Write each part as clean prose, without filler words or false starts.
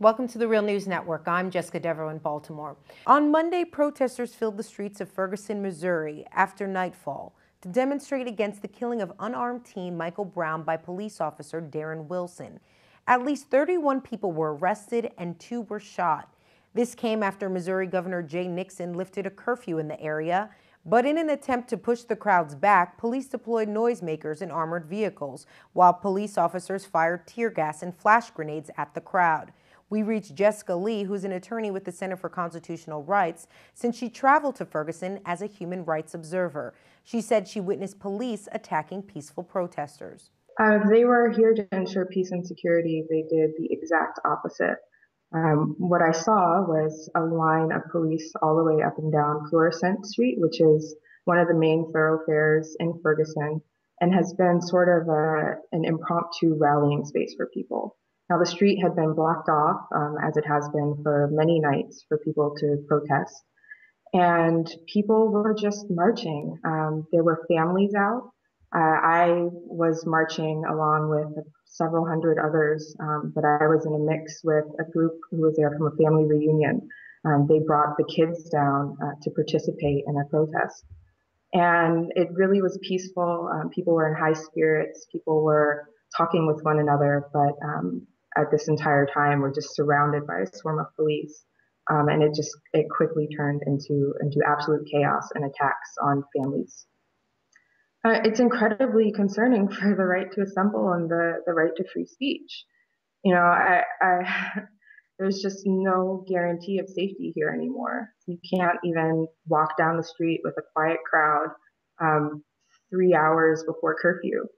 Welcome to the Real News Network. I'm Jessica Devereaux in Baltimore. On Monday, protesters filled the streets of Ferguson, Missouri after nightfall to demonstrate against the killing of unarmed teen Michael Brown by police officer Darren Wilson. At least 31 people were arrested and 2 were shot. This came after Missouri Governor Jay Nixon lifted a curfew in the area. But in an attempt to push the crowds back, police deployed noisemakers in armored vehicles, while police officers fired tear gas and flash grenades at the crowd. We reached Jessica Lee, who's an attorney with the Center for Constitutional Rights, since she traveled to Ferguson as a human rights observer. She said she witnessed police attacking peaceful protesters. They were here to ensure peace and security. They did the exact opposite. What I saw was a line of police all the way up and down Florissant Street, which is one of the main thoroughfares in Ferguson and has been sort of an impromptu rallying space for people. Now, the street had been blocked off, as it has been for many nights, for people to protest. And people were just marching. There were families out. I was marching along with several hundred others, but I was in a mix with a group who was there from a family reunion. They brought the kids down to participate in a protest. And it really was peaceful. People were in high spirits. People were talking with one another, but at this entire time, we're just surrounded by a swarm of police. And it quickly turned into absolute chaos and attacks on families. It's incredibly concerning for the right to assemble and the right to free speech. You know, there's just no guarantee of safety here anymore. You can't even walk down the street with a quiet crowd 3 hours before curfew.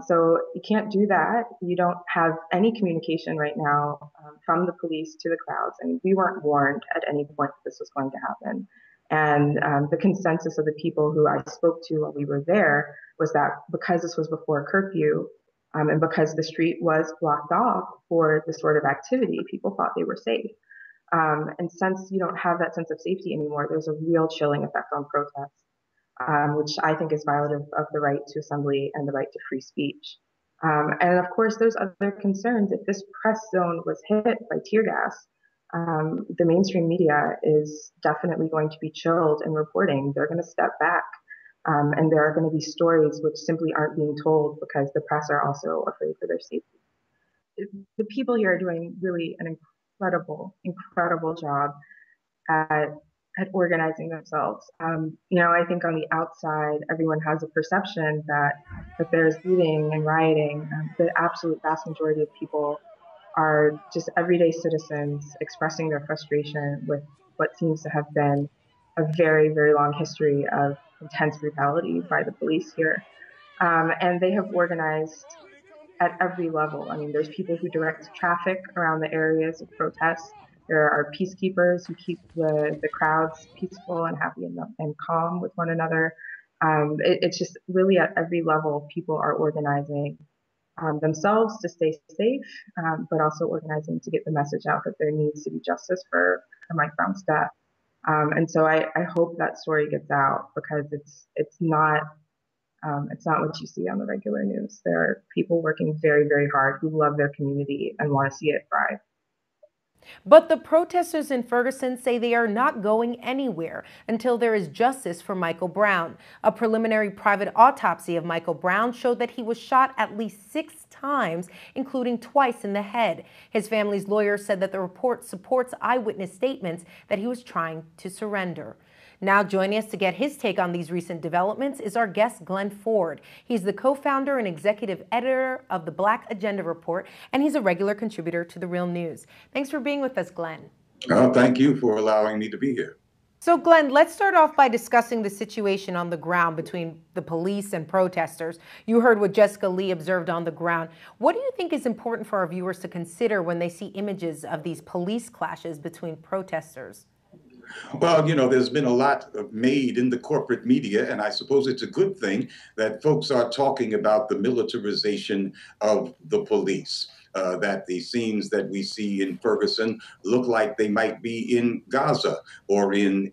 So you can't do that. You don't have any communication right now from the police to the crowds. And we weren't warned at any point that this was going to happen. And the consensus of the people who I spoke to while we were there was that because this was before curfew and because the street was blocked off for this sort of activity, people thought they were safe. And since you don't have that sense of safety anymore, there's a real chilling effect on protests, which I think is violative of the right to assembly and the right to free speech. And of course, there's other concerns. If this press zone was hit by tear gas, the mainstream media is definitely going to be chilled in reporting. They're going to step back. And there are going to be stories which simply aren't being told because the press are also afraid for their safety. The people here are doing really an incredible job at organizing themselves. I think on the outside, everyone has a perception that there's looting and rioting. The absolute vast majority of people are just everyday citizens expressing their frustration with what seems to have been a very, very long history of intense brutality by the police here. And they have organized at every level. I mean, there's people who direct traffic around the areas of protests. There are peacekeepers who keep the crowds peaceful and happy and calm with one another. It's just really at every level, people are organizing themselves to stay safe, but also organizing to get the message out that there needs to be justice for Mike Brown's death. And so I hope that story gets out because it's not what you see on the regular news. There are people working very, very hard who love their community and want to see it thrive. But the protesters in Ferguson say they are not going anywhere until there is justice for Michael Brown. A preliminary private autopsy of Michael Brown showed that he was shot at least 6 times, including twice in the head. His family's lawyer said that the report supports eyewitness statements that he was trying to surrender. Now joining us to get his take on these recent developments is our guest, Glen Ford. He's the co-founder and executive editor of the Black Agenda Report, and he's a regular contributor to The Real News. Thanks for being with us, Glen. Oh, thank you for allowing me to be here. So, Glen, let's start off by discussing the situation on the ground between the police and protesters. You heard what Jessica Lee observed on the ground. What do you think is important for our viewers to consider when they see images of these police clashes between protesters? Well, there's been a lot made in the corporate media, and I suppose it's a good thing that folks are talking about the militarization of the police. that the scenes that we see in Ferguson look like they might be in Gaza or in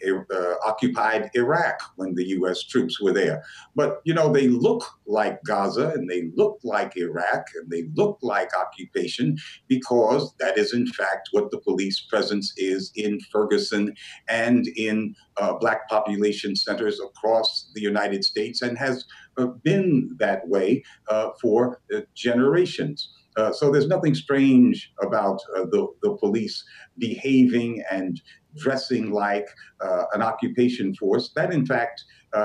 occupied Iraq when the U.S. troops were there. But, they look like Gaza and they look like Iraq and they look like occupation because that is, in fact, what the police presence is in Ferguson and in Black population centers across the United States and has been that way for generations. So there's nothing strange about the police behaving and dressing like an occupation force. That, in fact,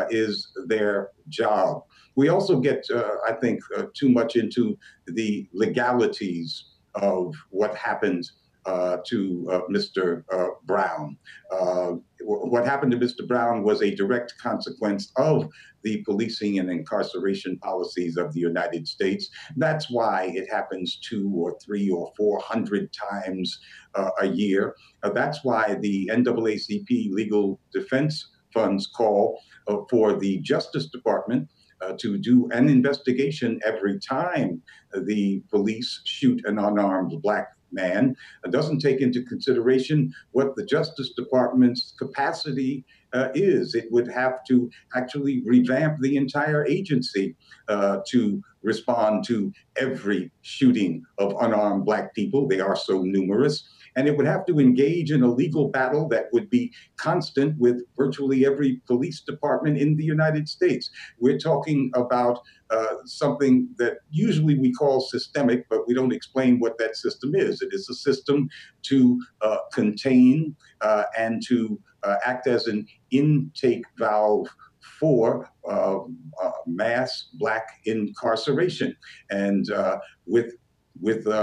is their job. We also get, I think, too much into the legalities of what happened to Mr. Brown. What happened to Mr. Brown was a direct consequence of the policing and incarceration policies of the United States. That's why it happens 2 or 3 or 400 times a year. That's why the NAACP Legal Defense Funds call for the Justice Department to do an investigation every time the police shoot an unarmed Black man. It doesn't take into consideration what the Justice Department's capacity is. It would have to actually revamp the entire agency to respond to every shooting of unarmed Black people. They are so numerous. And it would have to engage in a legal battle that would be constant with virtually every police department in the United States. We're talking about something that usually we call systemic, but we don't explain what that system is. It is a system to contain and to act as an intake valve for mass Black incarceration. And with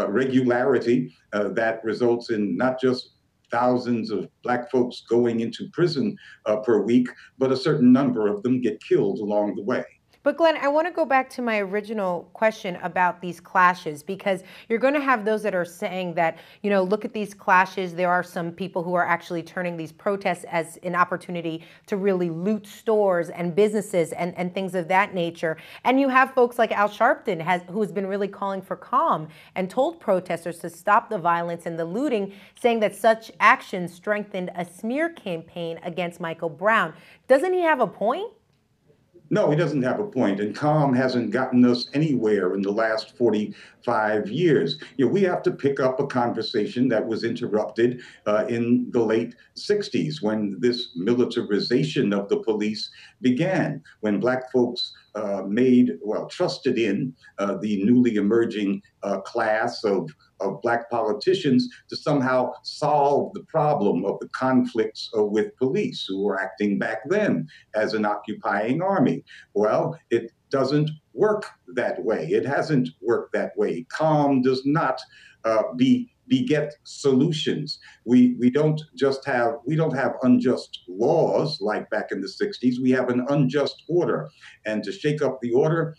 regularity, that results in not just thousands of Black folks going into prison per week, but a certain number of them get killed along the way. But Glenn, I want to go back to my original question about these clashes, because you're going to have those that are saying that, look at these clashes. There are some people who are actually turning these protests as an opportunity to really loot stores and businesses and things of that nature. And you have folks like Al Sharpton, who has been really calling for calm and told protesters to stop the violence and the looting, saying that such actions strengthened a smear campaign against Michael Brown. Doesn't he have a point? No, he doesn't have a point, and calm hasn't gotten us anywhere in the last 45 years. We have to pick up a conversation that was interrupted in the late 60s when this militarization of the police began, when Black folks trusted in the newly emerging class of Black politicians to somehow solve the problem of the conflicts with police who were acting back then as an occupying army. Well, it doesn't work that way. It hasn't worked that way. Calm does not beget solutions. We don't have unjust laws like back in the 60s. We have an unjust order. And to shake up the order,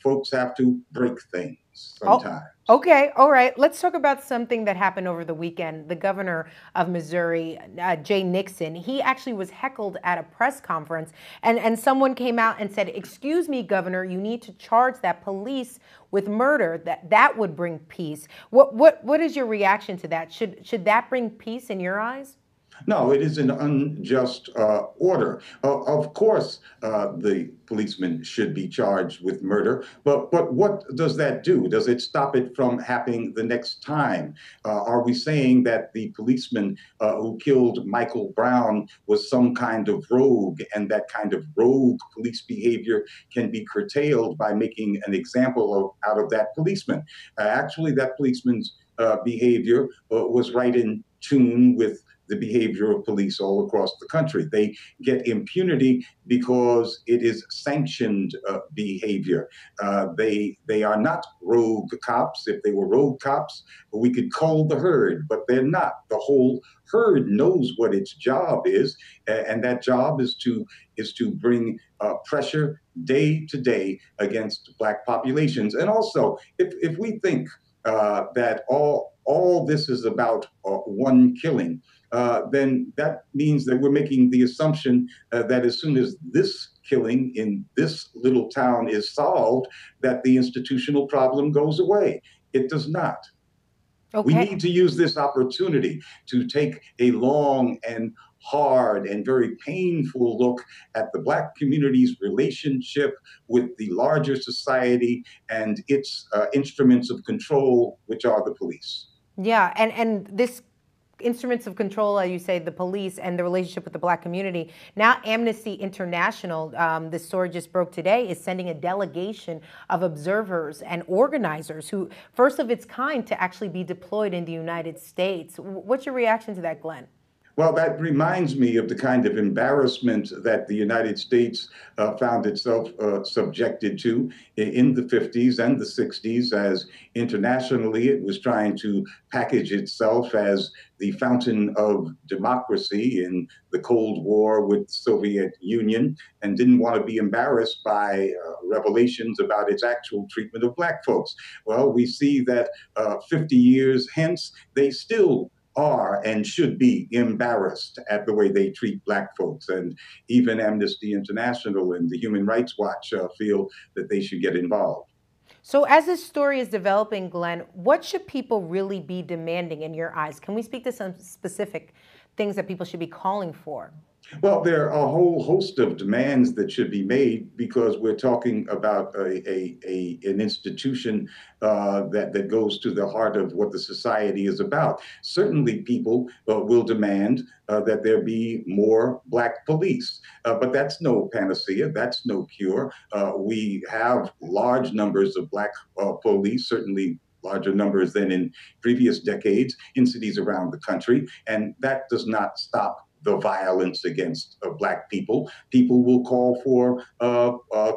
folks have to break things sometimes. Oh, okay. All right. Let's talk about something that happened over the weekend. The governor of Missouri, Jay Nixon, he actually was heckled at a press conference, and someone came out and said, "Excuse me, Governor, you need to charge that police with murder. That would bring peace." What is your reaction to that? Should that bring peace in your eyes? No, it is an unjust order. Of course, the policeman should be charged with murder, but what does that do? Does it stop it from happening the next time? Are we saying that the policeman who killed Michael Brown was some kind of rogue, and that kind of rogue police behavior can be curtailed by making an example out of that policeman? Actually, that policeman's behavior was right in tune with the behavior of police all across the country. They get impunity because it is sanctioned behavior. They are not rogue cops. If they were rogue cops, we could cull the herd, but they're not. The whole herd knows what its job is, and that job is to bring pressure day to day against Black populations. And also, if we think that all this is about one killing, then that means that we're making the assumption that as soon as this killing in this little town is solved, that the institutional problem goes away. It does not. We Okay. need to use this opportunity to take a long and hard and very painful look at the Black community's relationship with the larger society and its instruments of control, which are the police. Yeah, and this instruments of control, as you say, the police and the relationship with the Black community. Now, Amnesty International, this story just broke today, is sending a delegation of observers and organizers who, first of its kind, to actually be deployed in the United States. What's your reaction to that, Glenn? Well, that reminds me of the kind of embarrassment that the United States found itself subjected to in the 50s and the 60s, as internationally it was trying to package itself as the fountain of democracy in the Cold War with the Soviet Union, and didn't want to be embarrassed by revelations about its actual treatment of Black folks. Well, we see that 50 years hence, they still are and should be embarrassed at the way they treat Black folks. And even Amnesty International and the Human Rights Watch feel that they should get involved. So as this story is developing, Glenn, what should people really be demanding in your eyes? Can we speak to some specific things that people should be calling for? Well, there are a whole host of demands that should be made because we're talking about an institution that goes to the heart of what the society is about. Certainly, people will demand that there be more Black police, but that's no panacea. That's no cure. We have large numbers of Black police, certainly larger numbers than in previous decades in cities around the country, and that does not stop the violence against Black people. People will call for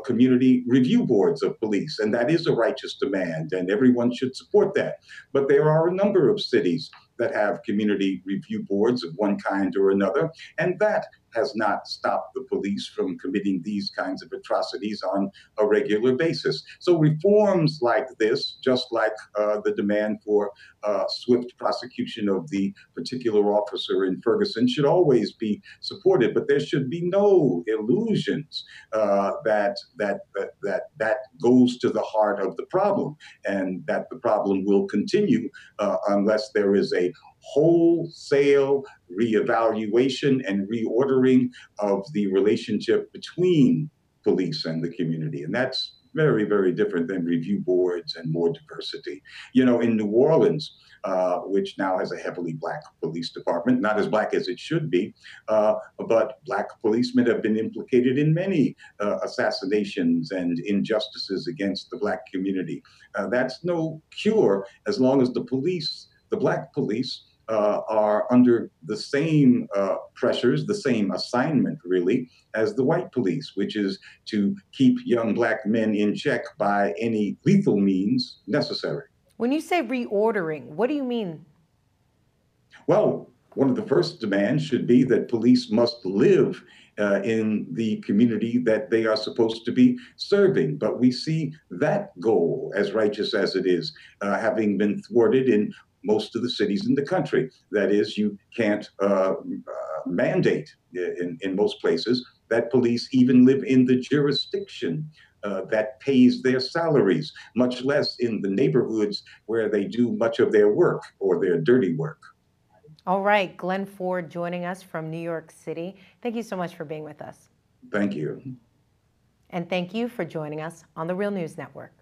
community review boards of police, and that is a righteous demand, and everyone should support that. But there are a number of cities that have community review boards of one kind or another, and that has not stopped the police from committing these kinds of atrocities on a regular basis. So reforms like this, just like the demand for swift prosecution of the particular officer in Ferguson, should always be supported. But there should be no illusions that goes to the heart of the problem, and that the problem will continue unless there is a wholesale reevaluation and reordering of the relationship between police and the community. And that's very, very different than review boards and more diversity. You know, in New Orleans, which now has a heavily Black police department, not as Black as it should be, but Black policemen have been implicated in many assassinations and injustices against the Black community. That's no cure as long as the Black police, are under the same pressures, the same assignment, really, as the white police, which is to keep young Black men in check by any lethal means necessary. When you say reordering, what do you mean? Well, one of the first demands should be that police must live in the community that they are supposed to be serving. But we see that goal, as righteous as it is, having been thwarted in most of the cities in the country. That is, you can't mandate in most places that police even live in the jurisdiction that pays their salaries, much less in the neighborhoods where they do much of their work or their dirty work. All right, Glen Ford joining us from New York City. Thank you so much for being with us. Thank you. And thank you for joining us on the Real News Network.